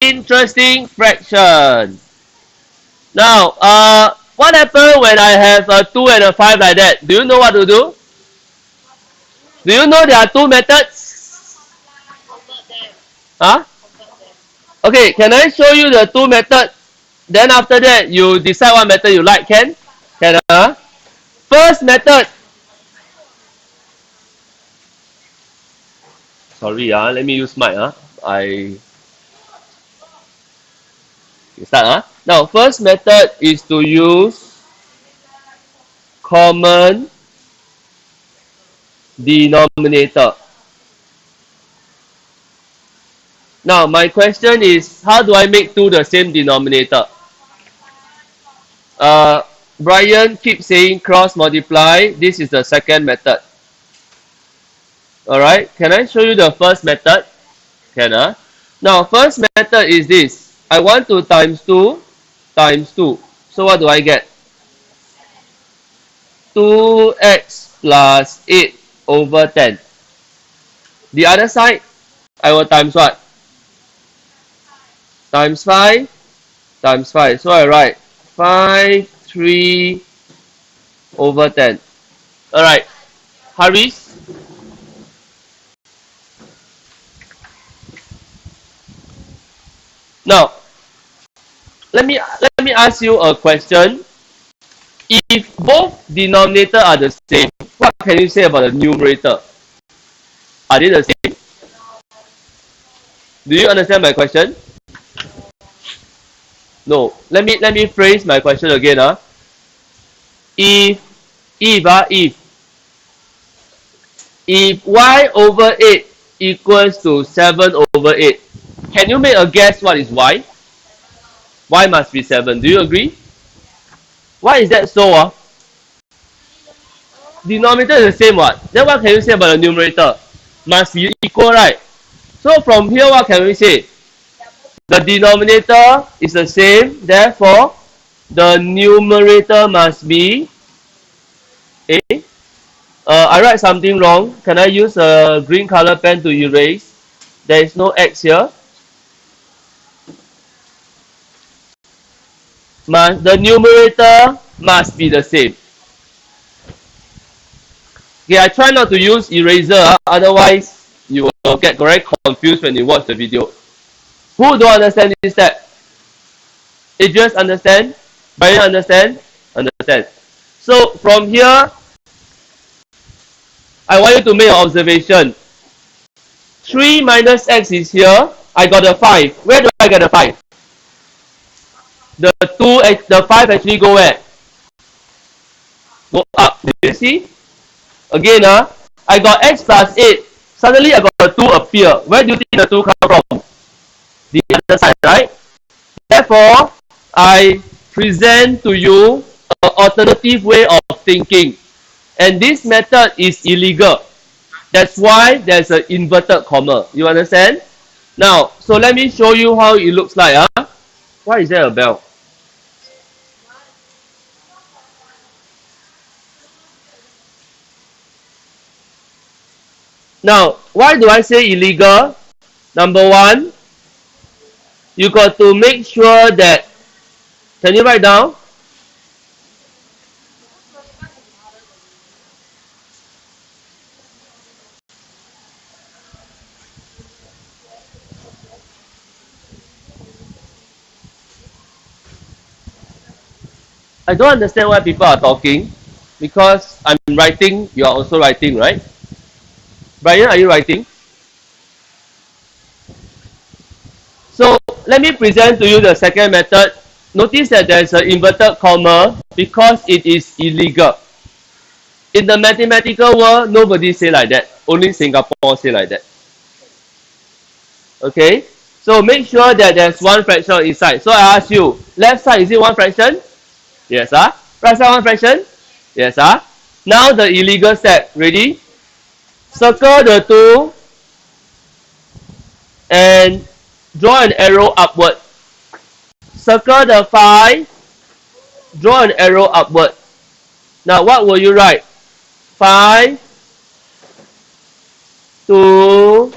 interesting fraction. Now, what happens when I have a 2 and a 5 like that? Do you know what to do? Do you know there are two methods? Huh? Okay, can I show you the two methods? Then after that, you decide what method you like. Can? Can, First method. Sorry, let me use mic. You start. Now, first method is to use common denominator. Now, my question is, how do I make two the same denominator? Brian keeps saying cross multiply. This is the second method. Alright, can I show you the first method? Can. Now, first method is this. I want to times 2 times 2. So what do I get? 2x plus 8 over 10. The other side, I will times what? Times 5 times 5. So I write 5, 3 over 10. Alright, Haris? Now, let me ask you a question. If both denominator are the same, what can you say about the numerator? Are they the same? Do you understand my question? No. Let me phrase my question again. If y over 8 equals to 7 over 8, can you make a guess what is y? Y must be 7. Do you agree? Why is that so? Denominator is the same what? Then what can you say about the numerator? Must be equal, right? So from here, what can we say? The denominator is the same, therefore the numerator must be A. I write something wrong. Can I use a green color pen to erase? There is no X here. The numerator must be the same. Okay, I try not to use eraser, otherwise you will get very confused when you watch the video. Who don't understand this step? Idris understand? Brian understand? Understand. So from here, I want you to make an observation. 3 minus x is here. I got a 5. Where do I get a 5? The 5 actually go where? Go up. Do you see? Again, I got x plus 8. Suddenly I got a 2 appear. Where do you think the 2 come from? The other side, right? Therefore, I present to you an alternative way of thinking. And this method is illegal. That's why there's an inverted comma. You understand? Now, so let me show you how it looks like. Why is there a bell? Now, why do I say illegal? Number one, you got to make sure that, can you write down? I don't understand why people are talking, because I'm writing, you are also writing, right? Brian, are you writing? So let me present to you the second method. Notice that there is an inverted comma because it is illegal. In the mathematical world, nobody say like that. Only Singapore say like that. Okay? So make sure that there's one fraction inside. So I ask you, left side, is it one fraction? Yes, right side one fraction? Yes, Now the illegal step. Ready? Circle the 2 and draw an arrow upward. Circle the 5, draw an arrow upward. Now what will you write? 5, 2,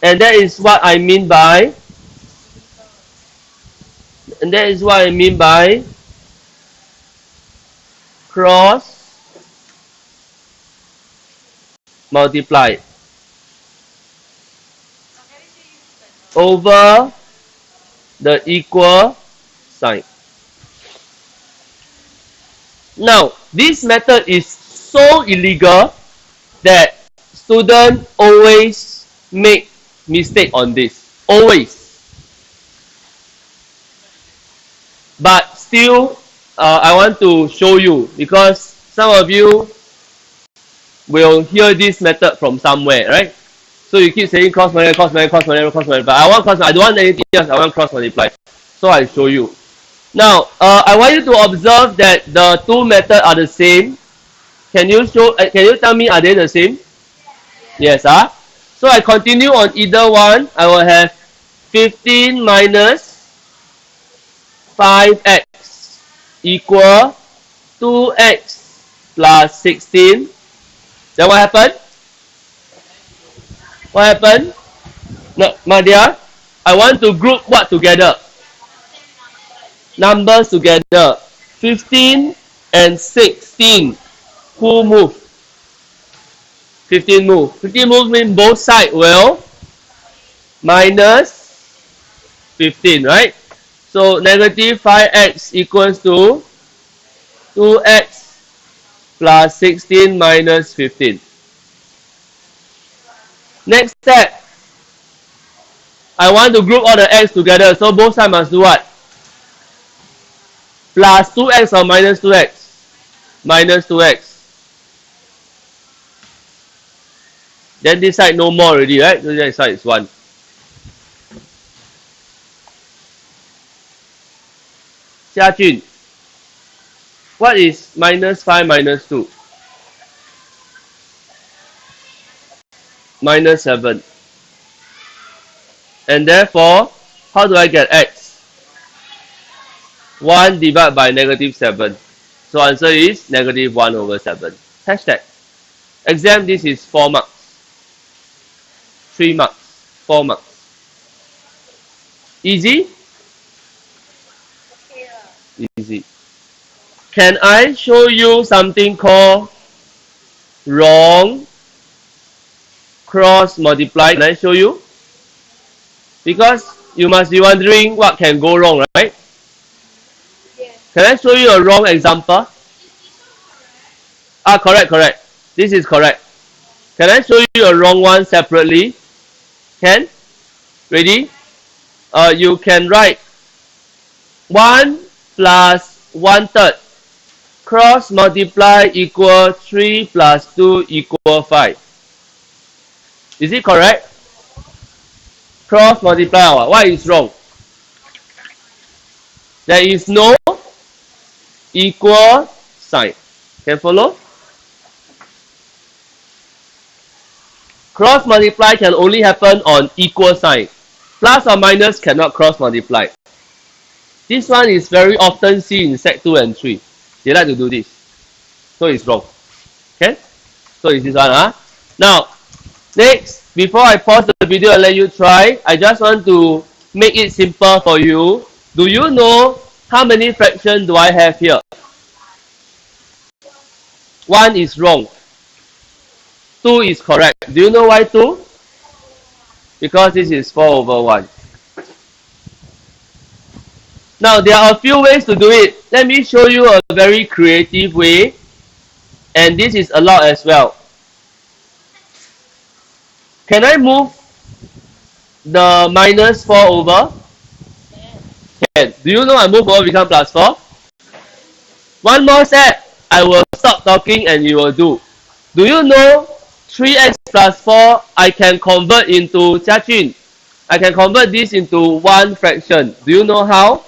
And that is what I mean by cross multiply over the equal sign. Now, this method is so illegal that students always make mistake on this. Always. But still, I want to show you because some of you will hear this method from somewhere, right? So you keep saying cross multiply, cross multiply, cross multiply, cross multiply. I don't want anything else. I want cross multiply. So I show you. Now, I want you to observe that the two methods are the same. Can you tell me, are they the same? Yes, So I continue on either one. I will have 15 minus 5x equal 2x plus 16. Then what happened? What happened? No, my dear, I want to group what together? Numbers together. 15 and 16. Who move? 15 move. 15 moves means both sides will minus 15, right? So negative 5x equals to 2x plus 16 minus 15. Next step. I want to group all the x together. So both sides must do what? Plus 2x or minus 2x? Minus 2x. Then this side no more already, right? So this side is 1. Xiajun, what is minus 5 minus 2? Minus 7. And therefore, how do I get x? 1 divided by negative 7. So answer is negative 1 over 7. Hashtag. Exam, this is 4 marks. 3 marks. 4 marks. Easy? Easy. Can I show you something called wrong cross multiply? Can I show you? Because you must be wondering what can go wrong, right? Yes. Can I show you a wrong example? Correct. This is correct. Can I show you a wrong one separately? Can? Ready? You can write 1 plus 1/3 cross multiply equal 3 plus 2 equal 5. Is it correct? Cross multiply. What is wrong? There is no equal sign. Can follow? Cross multiply can only happen on equal sign. Plus or minus cannot cross multiply. This one is very often seen in Sec 2 and 3. They like to do this. So it's wrong. Okay? So it's this one. Now, next, before I pause the video and let you try, I just want to make it simple for you. Do you know how many fractions do I have here? 1 is wrong. 2 is correct. Do you know why 2? Because this is 4 over 1. Now, there are a few ways to do it. Let me show you a very creative way. And this is allowed as well. Can I move the minus 4 over? Can. Do you know I move over become plus 4? One more step. I will stop talking and you will do. Do you know 3x plus 4 I can convert into Xiajun? I can convert this into one fraction. Do you know how?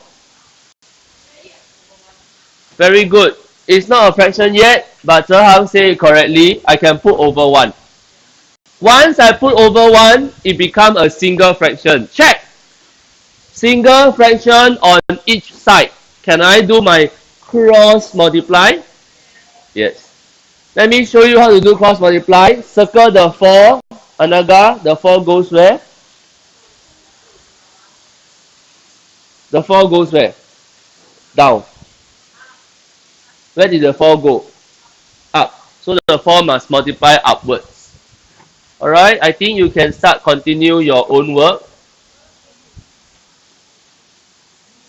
Very good. It's not a fraction yet, but Zhe Hang said it correctly. I can put over 1. Once I put over 1, it becomes a single fraction. Check. Single fraction on each side. Can I do my cross multiply? Yes. Let me show you how to do cross multiply. Circle the 4. Anaga, the 4 goes where? The 4 goes where? Down. Where did the 4 go? Up. So the 4 must multiply upwards. Alright, I think you can continue your own work.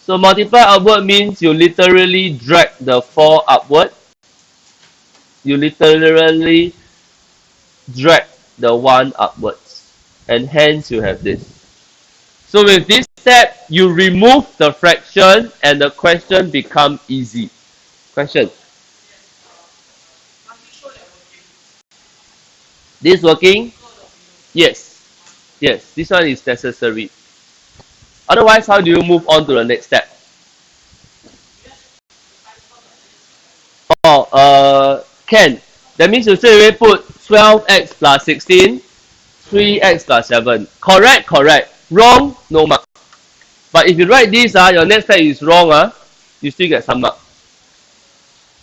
So multiply upward means you literally drag the 4 upward. You literally drag the 1 upwards. And hence you have this. So with this step, you remove the fraction and the question becomes easy. Question. This working? Yes. Yes, this one is necessary. Otherwise, how do you move on to the next step? Oh, can. That means you straight away put 12x plus 16, 3x plus 7. Correct, correct. Wrong, no mark. But if you write this, your next step is wrong, you still get some mark.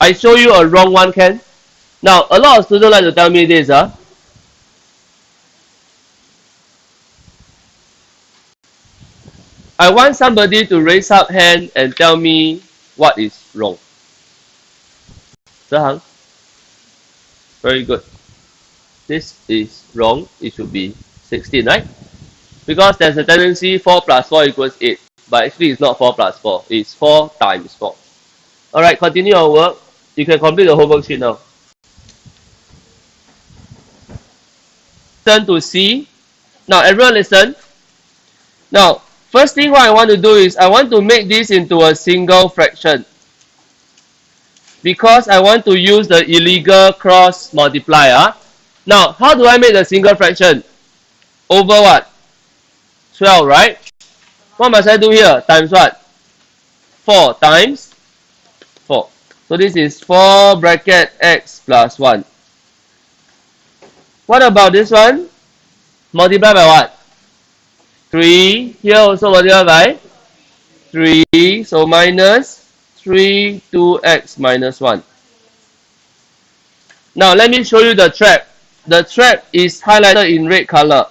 I show you a wrong one, Ken. Now, a lot of students like to tell me this. I want somebody to raise up hand and tell me what is wrong. Zehang? Very good. This is wrong. It should be 16, right? Because there's a tendency 4 plus 4 equals 8. But actually it's not 4 plus 4. It's 4 times 4. Alright, continue your work. You can complete the homework sheet now. Turn to C. Now everyone listen. Now, first thing what I want to do is I want to make this into a single fraction. Because I want to use the illegal cross multiplier. Now, how do I make the single fraction? Over what? 12, right? What must I do here? Times what? 4 times 4. So this is 4 bracket x plus 1. What about this one? Multiply by what? 3. Here also multiply by 3. So minus 3, 2x minus 1. Now let me show you the trap. The trap is highlighted in red color.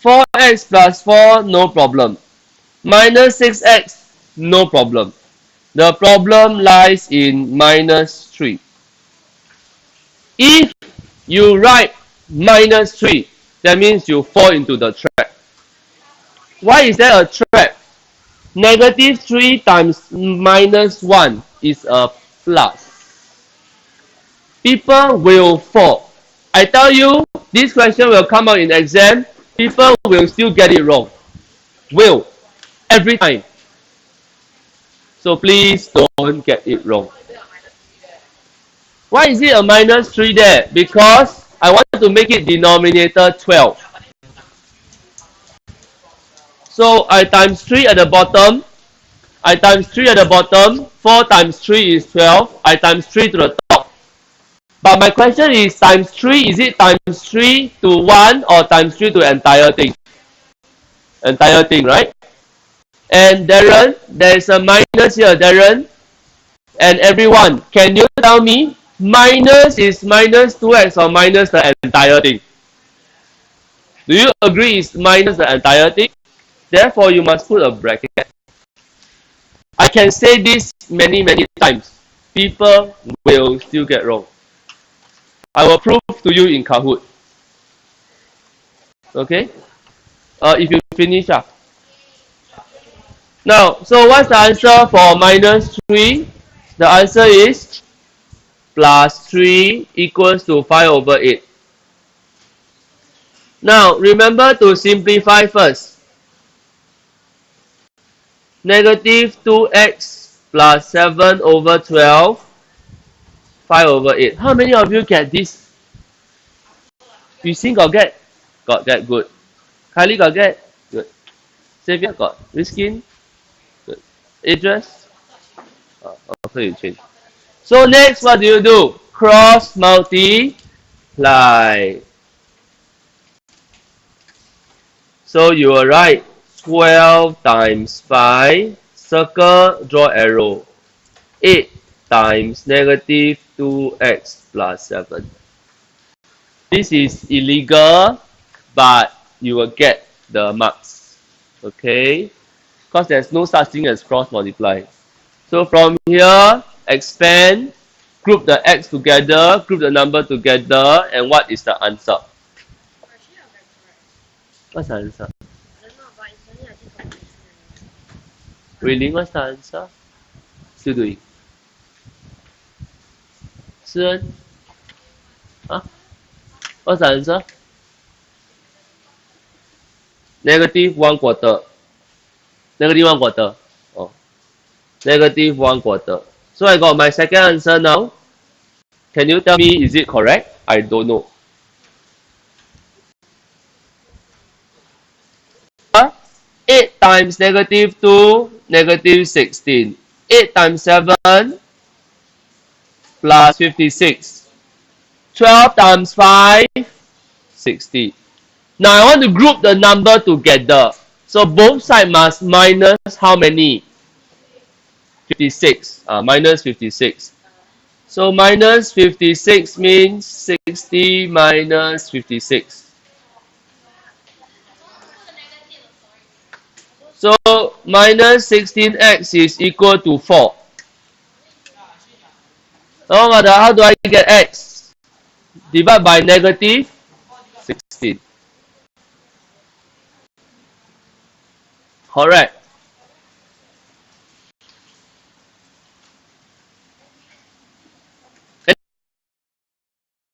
4x plus 4, no problem. Minus 6x, no problem. The problem lies in minus 3. If you write minus 3, that means you fall into the trap. Why is there a trap? Negative 3 times minus 1 is a plus. People will fall. I tell you, this question will come out in exam. People will still get it wrong. Will. Every time. So please don't get it wrong. Why is it a minus 3 there? Because I want to make it denominator 12. So I times 3 at the bottom. I times 3 at the bottom. 4 times 3 is 12. I times 3 to the top. But my question is times 3. Is it times 3 to 1 or times 3 to entire thing? Entire thing, right? And Darren, there is a minus here, Darren. And everyone, can you tell me minus is minus 2x or minus the entire thing? Do you agree it's minus the entire thing? Therefore, you must put a bracket. I can say this many times. People will still get wrong. I will prove to you in Kahoot. Okay? If you finish. Now, so what's the answer for minus 3? The answer is plus 3 equals to 5 over 8. Now, remember to simplify first. Negative 2x plus 7 over 12, 5 over 8. How many of you get this? You think got get? Got get, good. Kylie got get? Good. Xavier got? Riskin? Good. Idris? Okay, you change. So next, what do you do? Cross multiply. So you will write 12 times 5, circle, draw arrow. 8 times negative 2x plus 7. This is illegal, but you will get the marks. Okay? because there's no such thing as cross multiply. So from here, expand, group the x together, group the number together, and what is the answer? What's the answer? Really, what's the answer? Still doing. Siren? Huh? What's the answer? Negative 1/4. Negative 1/4. Oh. Negative 1/4. So I got my second answer now. Can you tell me, is it correct? I don't know. 8 times negative 2, negative 16. 8 times 7 plus 56. 12 times 5, 60. Now I want to group the number together. So both sides must minus how many? 56. Minus 56. So minus 56 means 60 minus 56. So minus 16x is equal to 4. Oh, mother, how do I get x? Divide by negative 16. Correct.